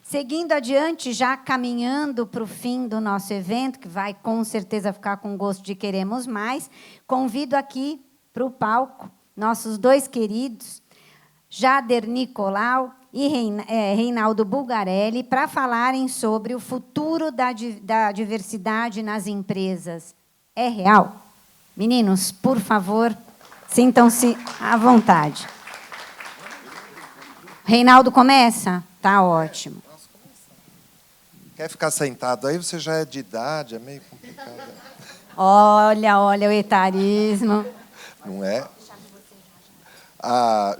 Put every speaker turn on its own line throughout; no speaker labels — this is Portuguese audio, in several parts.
Seguindo adiante, já caminhando para o fim do nosso evento, que vai com certeza ficar com gosto de queremos mais, convido aqui para o palco nossos dois queridos, Jader Nicolau e Reinaldo Bulgarelli, para falarem sobre o futuro da diversidade nas empresas. É real? Meninos, por favor, sintam-se à vontade. Reinaldo começa? Tá ótimo.
Quer ficar sentado aí? Você já é de idade, é meio complicado.
Olha o etarismo.
Não é?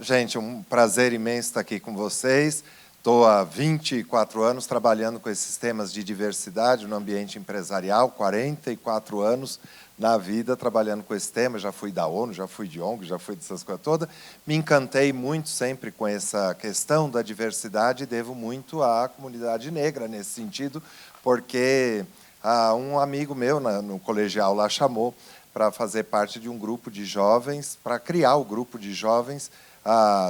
Gente, um prazer imenso estar aqui com vocês. Estou há 24 anos trabalhando com esses temas de diversidade no ambiente empresarial, 44 anos na vida trabalhando com esse tema. Já fui da ONU, já fui de ONG, já fui dessas coisas todas. Me encantei muito sempre com essa questão da diversidade e devo muito à comunidade negra nesse sentido, porque um amigo meu no colegial lá chamou para fazer parte de um grupo de jovens, para criar o grupo de jovens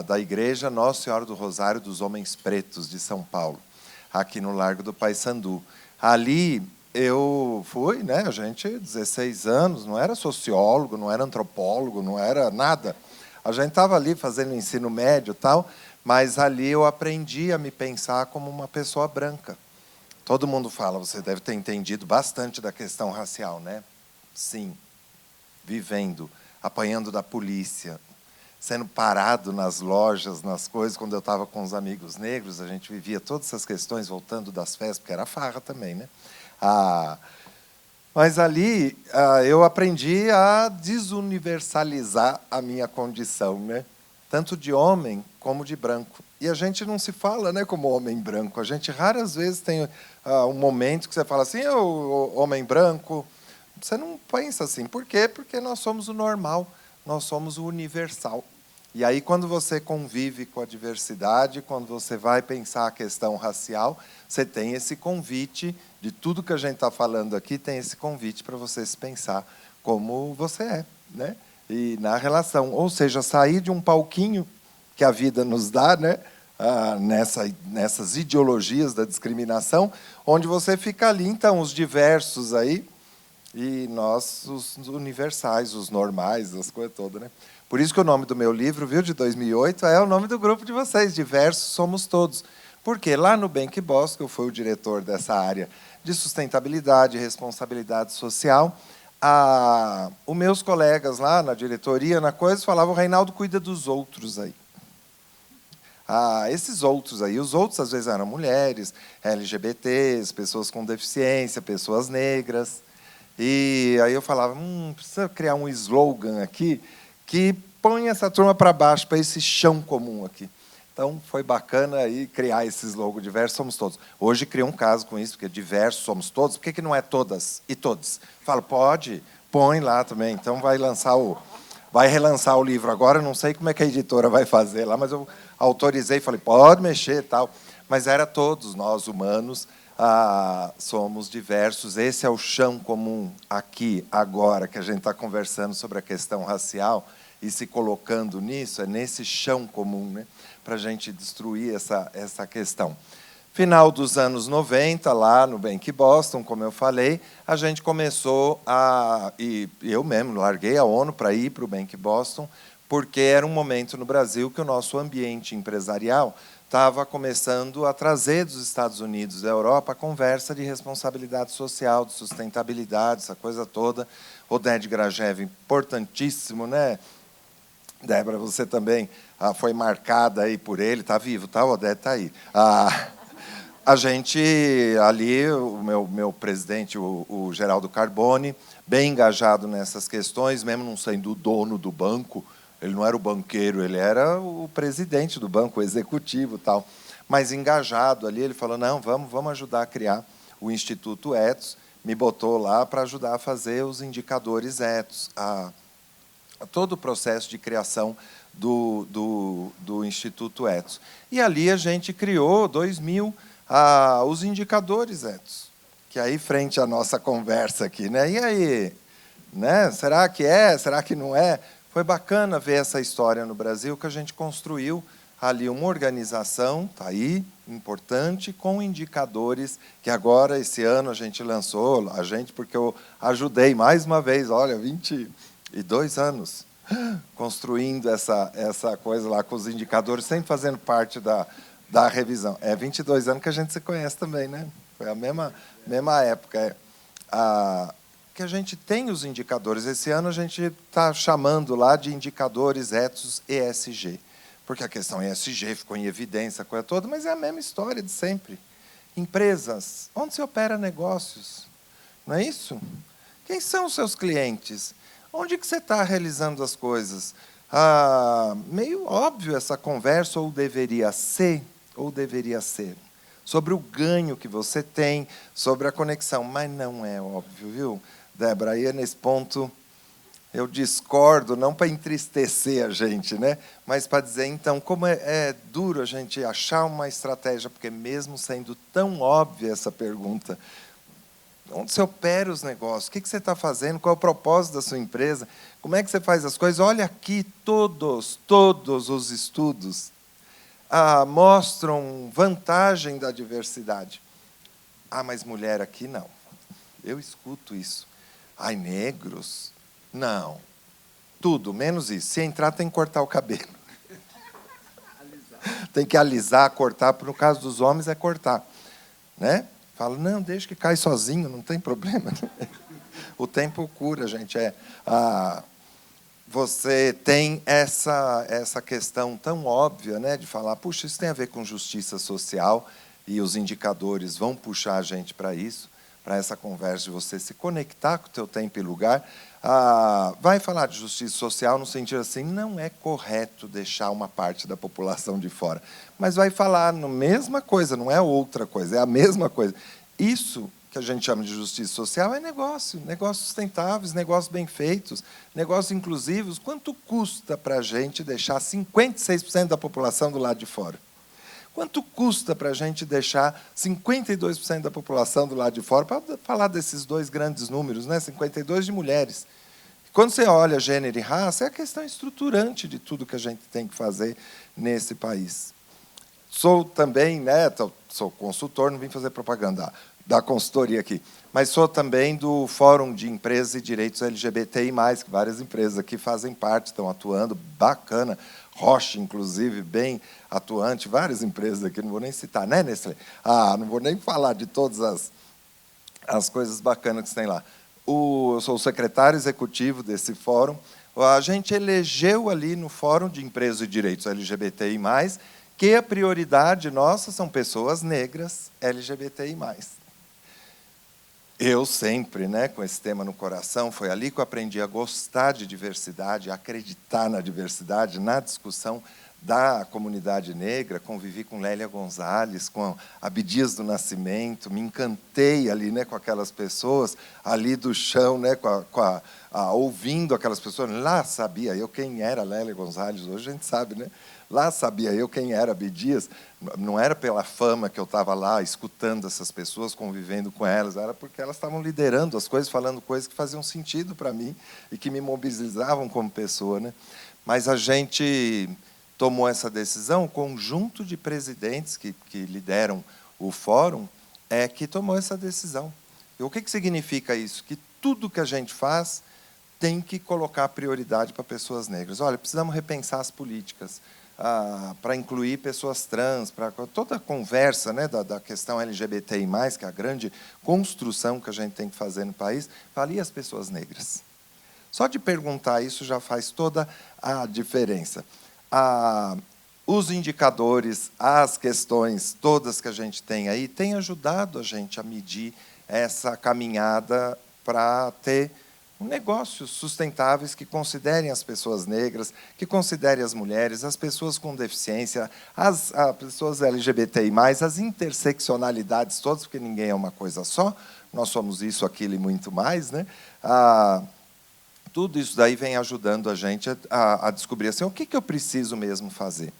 da Igreja Nossa Senhora do Rosário dos Homens Pretos de São Paulo, aqui no Largo do Paissandu. Ali eu fui, né, a gente, 16 anos, não era sociólogo, não era antropólogo, não era nada. A gente estava ali fazendo ensino médio e tal, mas ali eu aprendi a me pensar como uma pessoa branca. Todo mundo fala, você deve ter entendido bastante da questão racial, né? Sim. Vivendo, apanhando da polícia, sendo parado nas lojas, nas coisas. Quando eu estava com os amigos negros, a gente vivia todas essas questões, voltando das festas, porque era farra também, né? Mas ali eu aprendi a desuniversalizar a minha condição, né? Tanto de homem como de branco. E a gente não se fala, né, como homem branco. A gente raras vezes tem um momento que você fala assim, o homem branco. Você não pensa assim. Por quê? Porque nós somos o normal, nós somos o universal. E aí, quando você convive com a diversidade, quando você vai pensar a questão racial, você tem esse convite, de tudo que a gente está falando aqui, tem esse convite para você se pensar como você é, né? E na relação. Ou seja, sair de um palquinho que a vida nos dá, né? Nessas ideologias da discriminação, onde você fica ali, então, os diversos aí, e nós, os universais, os normais, as coisas todas, né? Por isso que o nome do meu livro, viu, de 2008, é o nome do grupo de vocês, Diversos Somos Todos. Porque lá no Bank Boston, eu fui o diretor dessa área de sustentabilidade e responsabilidade social, os meus colegas lá na diretoria, na coisa, falavam, o Reinaldo cuida dos outros aí. Esses outros aí, os outros às vezes eram mulheres, LGBTs, pessoas com deficiência, pessoas negras. E aí eu falava, precisa criar um slogan aqui que põe essa turma para baixo, para esse chão comum aqui. Então, foi bacana aí criar esse slogan, diversos somos todos. Hoje criei um caso com isso, porque diversos somos todos. Por que não é todas e todos? Falo, pode, põe lá também. Então, vai relançar o livro agora. Não sei como é que a editora vai fazer lá, mas eu autorizei, falei, pode mexer e tal. Mas era todos nós, humanos, somos diversos. Esse é o chão comum aqui, agora, que a gente está conversando sobre a questão racial e se colocando nisso, é nesse chão comum, né, para a gente destruir essa questão. Final dos anos 90, lá no Bank Boston, como eu falei, a gente começou e eu mesmo larguei a ONU para ir para o Bank Boston, porque era um momento no Brasil que o nosso ambiente empresarial estava começando a trazer dos Estados Unidos, da Europa, a conversa de responsabilidade social, de sustentabilidade, essa coisa toda. Oded Grajew, importantíssimo, né? Débora, você também foi marcada aí por ele, está vivo, tá? O Oded está aí. A gente, ali, o meu presidente, o Geraldo Carbone, bem engajado nessas questões, mesmo não sendo o dono do banco, ele não era o banqueiro, ele era o presidente do banco, o executivo e tal. Mas engajado ali, ele falou, não, vamos ajudar a criar o Instituto Ethos, me botou lá para ajudar a fazer os indicadores Ethos, todo o processo de criação do Instituto Ethos. E ali a gente criou, 2000, os indicadores Ethos, que aí, frente à nossa conversa aqui, né? E aí, né? Será que é? Será que não é? Foi bacana ver essa história no Brasil, que a gente construiu ali uma organização, está aí, importante, com indicadores que agora, esse ano, a gente lançou, porque eu ajudei mais uma vez, olha, 22 anos, construindo essa coisa lá com os indicadores, sempre fazendo parte da revisão. 22 anos que a gente se conhece também, né? Foi a mesma época. Que a gente tem os indicadores. Esse ano a gente está chamando lá de indicadores ethos ESG, porque a questão ESG ficou em evidência, a coisa toda, mas é a mesma história de sempre. Empresas, onde se opera negócios, não é isso? Quem são os seus clientes? Onde que você está realizando as coisas? Meio óbvio essa conversa, ou deveria ser, sobre o ganho que você tem, sobre a conexão, mas não é óbvio, viu, Débora? Aí, nesse ponto, eu discordo, não para entristecer a gente, né? Mas para dizer, então, como é duro a gente achar uma estratégia, porque mesmo sendo tão óbvia essa pergunta, onde você opera os negócios? O que você está fazendo? Qual é o propósito da sua empresa? Como é que você faz as coisas? Olha aqui, todos os estudos mostram vantagem da diversidade. Mas mulher aqui não. Eu escuto isso. Negros? Não. Tudo, menos isso. Se entrar, tem que cortar o cabelo. Tem que alisar, cortar. No caso dos homens, é cortar. Né? Fala, não, deixa que cai sozinho, não tem problema. O tempo cura, gente. Você tem essa questão tão óbvia, né, de falar, puxa, isso tem a ver com justiça social, e os indicadores vão puxar a gente para isso, para essa conversa de você se conectar com o teu tempo e lugar. Vai falar de justiça social no sentido assim, não é correto deixar uma parte da população de fora, mas vai falar na mesma coisa, não é outra coisa, é a mesma coisa. Isso que a gente chama de justiça social é negócios sustentáveis, negócios bem feitos, negócios inclusivos. Quanto custa para a gente deixar 56% da população do lado de fora? Quanto custa para a gente deixar 52% da população do lado de fora? Para falar desses dois grandes números, né? 52% de mulheres. Quando você olha gênero e raça, é a questão estruturante de tudo que a gente tem que fazer nesse país. Sou também, né, sou consultor, não vim fazer propaganda da consultoria aqui, mas sou também do Fórum de Empresas e Direitos LGBTI+, que várias empresas aqui fazem parte, estão atuando, bacana. Roche, inclusive, bem atuante, várias empresas aqui, não vou nem citar, né, Nestlé? Não vou nem falar de todas as coisas bacanas que tem lá. Eu sou o secretário executivo desse fórum. A gente elegeu ali no Fórum de Empresas e Direitos LGBTI+, que a prioridade nossa são pessoas negras LGBTI+. Eu sempre, né, com esse tema no coração, foi ali que eu aprendi a gostar de diversidade, a acreditar na diversidade, na discussão da comunidade negra. Convivi com Lélia Gonzalez, com Abdias do Nascimento, me encantei ali, né, com aquelas pessoas ali do chão, né, ouvindo aquelas pessoas. Lá sabia eu quem era Lélia Gonzalez, hoje a gente sabe, né? Lá sabia eu quem era Abdias. Não era pela fama que eu estava lá escutando essas pessoas, convivendo com elas, era porque elas estavam liderando as coisas, falando coisas que faziam sentido para mim e que me mobilizavam como pessoa, né? Mas a gente tomou essa decisão, o conjunto de presidentes que lideram o fórum que tomou essa decisão. E o que significa isso? Que tudo que a gente faz tem que colocar prioridade para pessoas negras. Olha, precisamos repensar as políticas para incluir pessoas trans, para toda a conversa, né, da questão LGBTI+, que é a grande construção que a gente tem que fazer no país, e as pessoas negras. Só de perguntar isso já faz toda a diferença. Os indicadores, as questões todas que a gente tem aí, têm ajudado a gente a medir essa caminhada para ter negócios sustentáveis que considerem as pessoas negras, que considerem as mulheres, as pessoas com deficiência, as pessoas LGBTI+, as interseccionalidades todas, porque ninguém é uma coisa só, nós somos isso, aquilo e muito mais, né? Tudo isso daí vem ajudando a gente a descobrir assim, o que eu preciso mesmo fazer.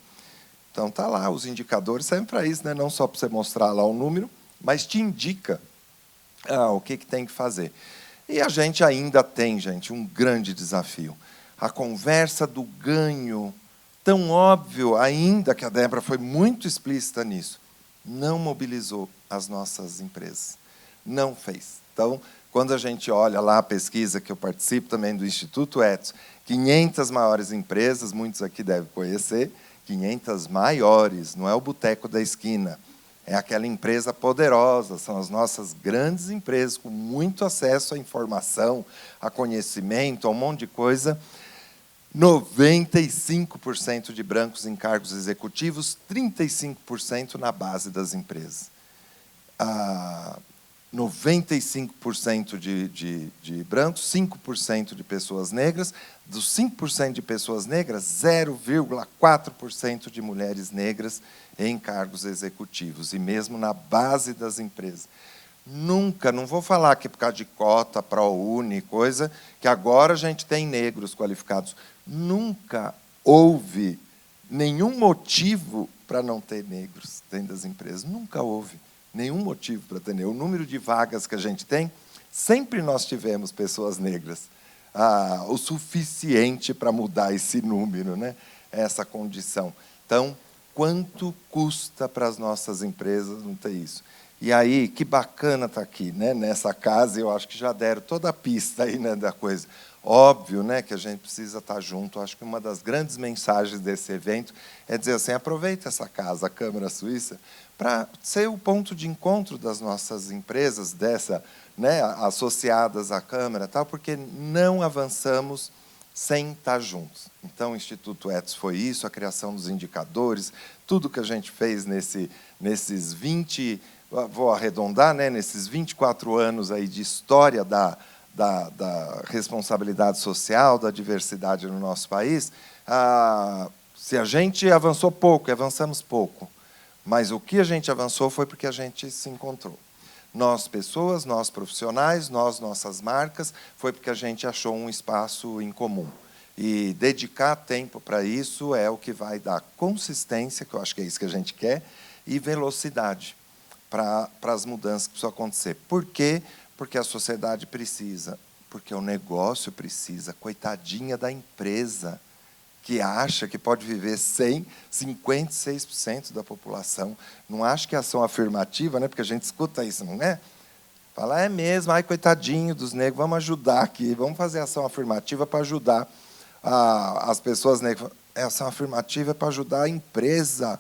Então, tá lá, os indicadores servem para isso, né? Não só para você mostrar lá o número, mas te indica o que tem que fazer. E a gente ainda tem, gente, um grande desafio. A conversa do ganho tão óbvio, ainda que a Débora foi muito explícita nisso, não mobilizou as nossas empresas. Não fez. Então, quando a gente olha lá a pesquisa que eu participo também do Instituto Ethos, 500 maiores empresas, muitos aqui devem conhecer, 500 maiores, não é o boteco da esquina, é aquela empresa poderosa, são as nossas grandes empresas, com muito acesso à informação, a conhecimento, a um monte de coisa. 95% de brancos em cargos executivos, 35% na base das empresas. 95% de brancos, 5% de pessoas negras. Dos 5% de pessoas negras, 0,4% de mulheres negras em cargos executivos, e mesmo na base das empresas. Nunca, não vou falar que por causa de cota, ProUni, coisa, que agora a gente tem negros qualificados. Nunca houve nenhum motivo para não ter negros dentro das empresas. Nunca houve nenhum motivo para ter negros. O número de vagas que a gente tem, sempre nós tivemos pessoas negras. O suficiente para mudar esse número, né? Essa condição. Então, quanto custa para as nossas empresas não ter isso? E aí, que bacana estar aqui, né? Nessa casa, eu acho que já deram toda a pista aí, né, da coisa. Óbvio, né, que a gente precisa estar junto. Acho que uma das grandes mensagens desse evento é dizer assim, aproveita essa casa, a Câmara Suíça, para ser o ponto de encontro das nossas empresas, né, associadas à Câmara, tal, porque não avançamos sem estar juntos. Então, o Instituto Ethos foi isso, a criação dos indicadores, tudo que a gente fez nesses 20, vou arredondar, né, nesses 24 anos aí de história da responsabilidade social, da diversidade no nosso país. Se a gente avançou pouco, avançamos pouco, mas o que a gente avançou foi porque a gente se encontrou. Nós, pessoas, nós, profissionais, nossas marcas, foi porque a gente achou um espaço em comum. E dedicar tempo para isso é o que vai dar consistência, que eu acho que é isso que a gente quer, e velocidade para as mudanças que precisam acontecer. Por quê? Porque a sociedade precisa, porque o negócio precisa. Coitadinha da empresa, que acha que pode viver sem 56% da população. Não acho que é ação afirmativa, né? Porque a gente escuta isso, não é? Fala, é mesmo, ai, coitadinho dos negros, vamos ajudar aqui, vamos fazer ação afirmativa para ajudar as pessoas negras. Ação afirmativa é para ajudar a empresa,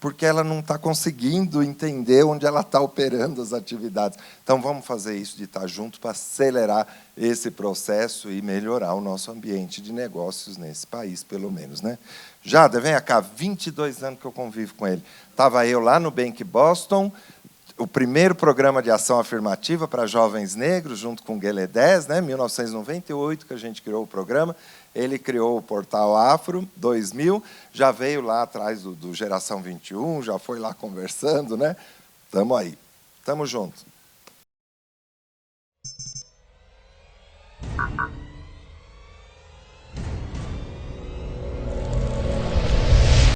porque ela não está conseguindo entender onde ela está operando as atividades. Então, vamos fazer isso de estar junto para acelerar esse processo e melhorar o nosso ambiente de negócios nesse país, pelo menos, né? Jada, vem cá, 22 anos que eu convivo com ele. Estava eu lá no Bank Boston, o primeiro programa de ação afirmativa para jovens negros, junto com o Guelé 10, né, 1998, que a gente criou o programa. Ele criou o Portal Afro, 2000, já veio lá atrás do Geração 21, já foi lá conversando, né? Estamos aí, estamos juntos.